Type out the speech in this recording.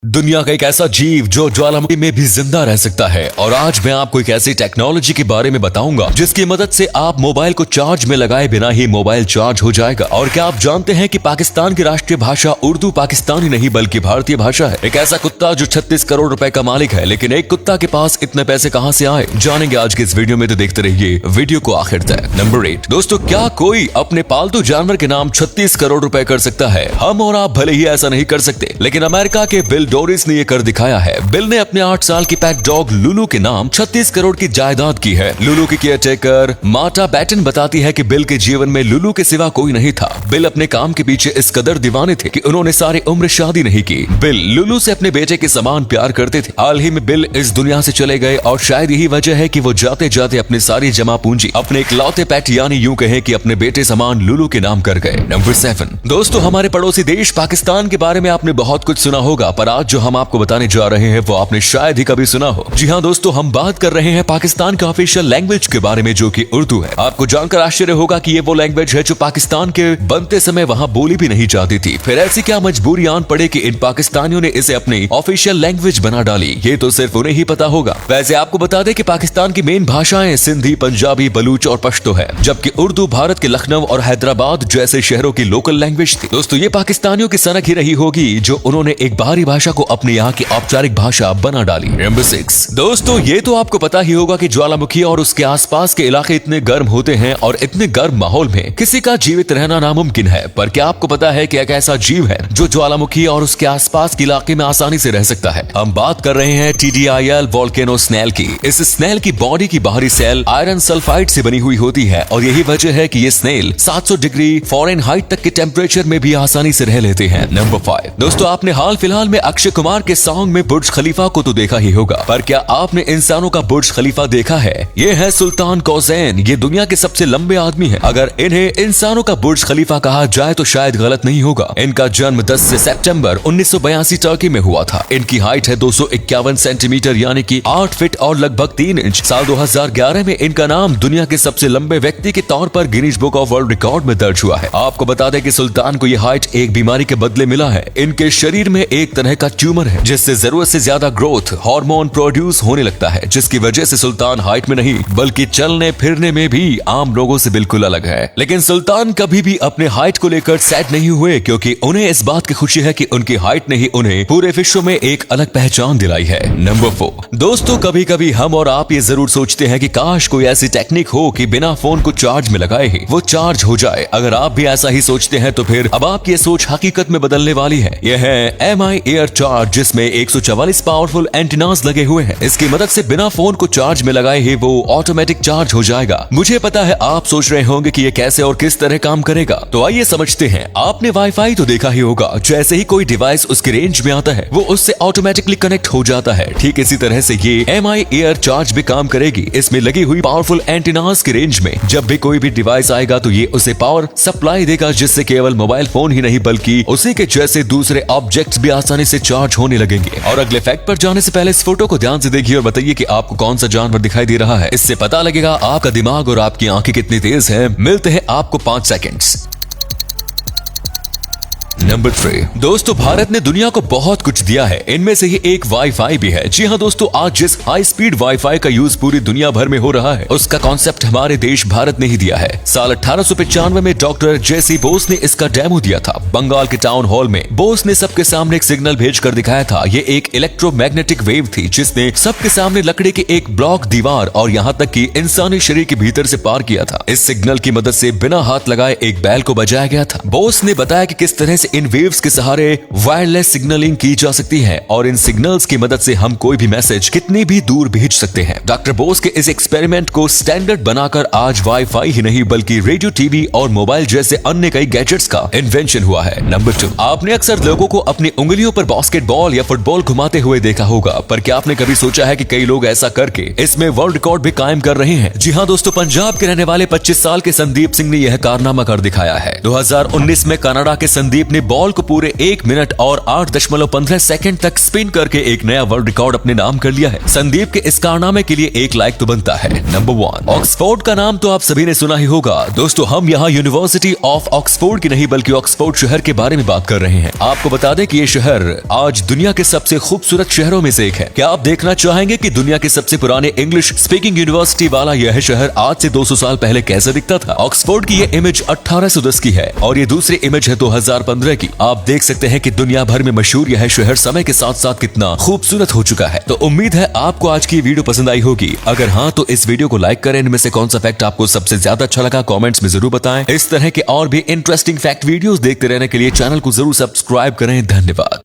दुनिया का एक ऐसा जीव जो ज्वालामुखी में भी जिंदा रह सकता है। और आज मैं आपको एक ऐसी टेक्नोलॉजी के बारे में बताऊंगा जिसकी मदद से आप मोबाइल को चार्ज में लगाए बिना ही मोबाइल चार्ज हो जाएगा। और क्या आप जानते हैं कि पाकिस्तान की राष्ट्रीय भाषा उर्दू पाकिस्तानी नहीं बल्कि भारतीय भाषा है। एक ऐसा कुत्ता जो 36 करोड़ रुपए का मालिक है, लेकिन एक कुत्ता के पास इतने पैसे कहां से आए, जानेंगे आज के इस वीडियो में। तो देखते रहिए वीडियो को आखिर तक। नंबर 8 दोस्तों, क्या कोई अपने पालतू जानवर के नाम 36 करोड़ रुपए कर सकता है? हम और आप भले ही ऐसा नहीं कर सकते, लेकिन अमेरिका के बिल डोरिस ने ये कर दिखाया है। बिल ने अपने 8 साल की पेट डॉग लुलू के नाम 36 करोड़ की जायदाद की है। लुलू की केयरटेकर मार्टा बैटन बताती है कि बिल के जीवन में लुलू के सिवा कोई नहीं था। बिल अपने काम के पीछे इस कदर दीवाने थे कि उन्होंने सारी उम्र शादी नहीं की। बिल लुलू से अपने बेटे के समान प्यार करते थे। हाल ही में बिल इस दुनिया से चले गए और शायद यही वजह है कि वो जाते जाते अपनी सारी जमा पूंजी अपने इकलौते पेट यानी यूं कहें कि अपने बेटे समान लुलू के नाम कर गए। नंबर 7 दोस्तों, हमारे पड़ोसी देश पाकिस्तान के बारे में आपने बहुत कुछ सुना होगा, पर आज जो हम आपको बताने जा रहे हैं वो आपने शायद ही कभी सुना हो। जी हाँ दोस्तों, हम बात कर रहे हैं पाकिस्तान के ऑफिशियल लैंग्वेज के बारे में, जो कि उर्दू है। आपको जानकर आश्चर्य होगा कि ये वो लैंग्वेज है जो पाकिस्तान के बनते समय वहाँ बोली भी नहीं जाती थी। फिर ऐसी क्या मजबूरी आन पड़े कि इन पाकिस्तानियों ने इसे अपनी ऑफिशियल लैंग्वेज बना डाली, ये तो सिर्फ उन्हें ही पता होगा। वैसे आपको बता दें कि पाकिस्तान की मेन भाषाएं सिंधी, पंजाबी, बलूच और पश्तो है, जबकि उर्दू भारत के लखनऊ और हैदराबाद जैसे शहरों की लोकल लैंग्वेज थी। दोस्तों, ये पाकिस्तानियों की सनक ही रही होगी जो उन्होंने एक बाहरी भाषा को अपने यहाँ की औपचारिक भाषा बना डाली। नंबर 6 दोस्तों, ये तो आपको पता ही होगा कि ज्वालामुखी और उसके आसपास के इलाके इतने गर्म होते हैं और इतने गर्म माहौल में किसी का जीवित रहना नामुमकिन है। पर क्या आपको पता है कि एक ऐसा जीव है जो ज्वालामुखी और उसके आसपास के इलाके में आसानी से रह सकता है? हम बात कर रहे हैं TDIL वोल्केनो स्नेल की। इस स्नेल की बॉडी की बाहरी सेल आयरन सल्फाइड से बनी हुई होती है और यही वजह है कि ये स्नेल 700 डिग्री फ़ारेनहाइट तक के टेम्परेचर में भी आसानी से रह लेते हैं। नंबर 5 दोस्तों, आपने हाल फिलहाल में अक्षय कुमार के सॉन्ग में बुर्ज खलीफा को तो देखा ही होगा, पर क्या आपने इंसानों का बुर्ज खलीफा देखा है? ये है सुल्तान कौसैन। ये दुनिया के सबसे लंबे आदमी है। अगर इन्हें इंसानों का बुर्ज खलीफा कहा जाए तो शायद गलत नहीं होगा। इनका जन्म 10 सितंबर 1982 टर्की में हुआ था। इनकी हाइट है 251 सेंटीमीटर यानी कि 8 फीट और लगभग 3 इंच। साल 2011 में इनका नाम दुनिया के सबसे लंबे व्यक्ति के तौर पर Guinness book of world record में दर्ज हुआ है। आपको बता दें कि सुल्तान को यह हाइट एक बीमारी के बदले मिला है। इनके शरीर में एक तरह का ट्यूमर है जिससे जरूरत से ज्यादा ग्रोथ हार्मोन प्रोड्यूस होने लगता है, जिसकी वजह से सुल्तान हाइट में नहीं बल्कि चलने फिरने में भी आम लोगों से बिल्कुल अलग है। लेकिन सुल्तान कभी भी अपने हाइट को लेकर सैड नहीं हुए, क्योंकि उन्हें इस बात की खुशी है कि उनकी हाइट ने ही उन्हें पूरे विश्व में एक अलग पहचान दिलाई है। नंबर 4 दोस्तों, कभी कभी हम और आप ये जरूर सोचते हैं कि काश कोई ऐसी टेक्निक हो कि बिना फोन को चार्ज में लगाए ही वो चार्ज हो जाए। अगर आप भी ऐसा ही सोचते हैं तो फिर अब आपकी ये सोच हकीकत में बदलने वाली है। यह है MI एयर चार्ज, जिसमें 144 पावरफुल एंटीनास लगे हुए हैं। इसकी मदद से बिना फोन को चार्ज में लगाए ही वो ऑटोमेटिक चार्ज हो जाएगा। मुझे पता है आप सोच रहे होंगे कि ये कैसे और किस तरह काम करेगा, तो आइए समझते हैं। आपने वाईफाई तो देखा ही होगा, जैसे ही कोई डिवाइस उसके रेंज में आता है वो उससे ऑटोमेटिकली कनेक्ट हो जाता है। ठीक इसी तरह से ये MI एयर चार्ज भी काम करेगी। इसमें लगी हुई पावरफुल एंटीनास के रेंज में जब भी कोई भी डिवाइस आएगा तो ये उसे पावर सप्लाई देगा, जिससे केवल मोबाइल फोन ही नहीं बल्कि उसी के जैसे दूसरे ऑब्जेक्ट्स भी आसानी से चार्ज होने लगेंगे। और अगले फैक्ट पर जाने से पहले इस फोटो को ध्यान से देखिए और बताइए कि आपको कौन सा जानवर दिखाई दे रहा है। इससे पता लगेगा आपका दिमाग और आपकी आंखें कितनी तेज है। मिलते हैं आपको 5 सेकंड्स। नंबर 3 दोस्तों, भारत ने दुनिया को बहुत कुछ दिया है, इनमें से ही एक वाईफाई भी है। जी हाँ दोस्तों, आज जिस हाई स्पीड वाईफाई का यूज पूरी दुनिया भर में हो रहा है उसका कॉन्सेप्ट हमारे देश भारत ने ही दिया है। साल 1895 में डॉक्टर JC बोस ने इसका डेमो दिया था। बंगाल के टाउन हॉल में बोस ने सबके सामने एक सिग्नल भेज कर दिखाया था। ये एक इलेक्ट्रोमैग्नेटिक वेव थी जिसने सबके सामने लकड़ी के एक ब्लॉक, दीवार और यहाँ तक कि इंसानी शरीर के भीतर से पार किया था। इस सिग्नल की मदद से बिना हाथ लगाए एक बैल को बजाया गया था। बोस ने बताया कि किस तरह से इन वेव्स के सहारे वायरलेस सिग्नलिंग की जा सकती है और इन सिग्नल्स की मदद से हम कोई भी मैसेज कितनी भी दूर भेज सकते हैं। डॉक्टर बोस के इस एक्सपेरिमेंट को स्टैंडर्ड बनाकर आज वाईफाई ही नहीं बल्कि रेडियो, टीवी और मोबाइल जैसे अन्य कई गैजेट्स का इन्वेंशन हुआ है। नंबर 2 आपने अक्सर लोगों को अपनी उंगलियों पर बास्केटबॉल या फुटबॉल घुमाते हुए देखा होगा, पर क्या आपने कभी सोचा है कि कई लोग ऐसा करके इसमें वर्ल्ड रिकॉर्ड भी कायम कर रहे हैं? जी हाँ दोस्तों, पंजाब के रहने वाले 25 साल के संदीप सिंह ने यह कारनामा कर दिखाया है। 2019 में कनाडा के संदीप ने बॉल को पूरे 1 मिनट और 8.15 सेकंड तक स्पिन करके एक नया वर्ल्ड रिकॉर्ड अपने नाम कर लिया है। संदीप के इस कारनामे के लिए 1 लाइक तो बनता है। नंबर 1, ऑक्सफोर्ड का नाम तो आप सभी ने सुना ही होगा। दोस्तों, हम यहाँ यूनिवर्सिटी ऑफ ऑक्सफोर्ड की नहीं बल्कि ऑक्सफोर्ड शहर के बारे में बात कर रहे हैं। आपको बता दें कि ये शहर आज दुनिया के सबसे खूबसूरत शहरों में से एक है। क्या आप देखना चाहेंगे कि दुनिया के सबसे पुराने इंग्लिश स्पीकिंग यूनिवर्सिटी वाला यह शहर आज से 200 साल पहले कैसे दिखता था? ऑक्सफोर्ड की ये इमेज 1810 की है और ये दूसरी इमेज है 2015 की। आप देख सकते हैं कि दुनिया भर में मशहूर यह शहर समय के साथ साथ कितना खूबसूरत हो चुका है। तो उम्मीद है आपको आज की वीडियो पसंद आई होगी। अगर हाँ तो इस वीडियो को लाइक करें। इनमें से कौन सा फैक्ट आपको सबसे ज्यादा अच्छा लगा कमेंट्स में जरूर बताएं। इस तरह के और भी इंटरेस्टिंग फैक्ट वीडियोस देखते रहने के लिए चैनल को जरूर सब्सक्राइब करें। धन्यवाद।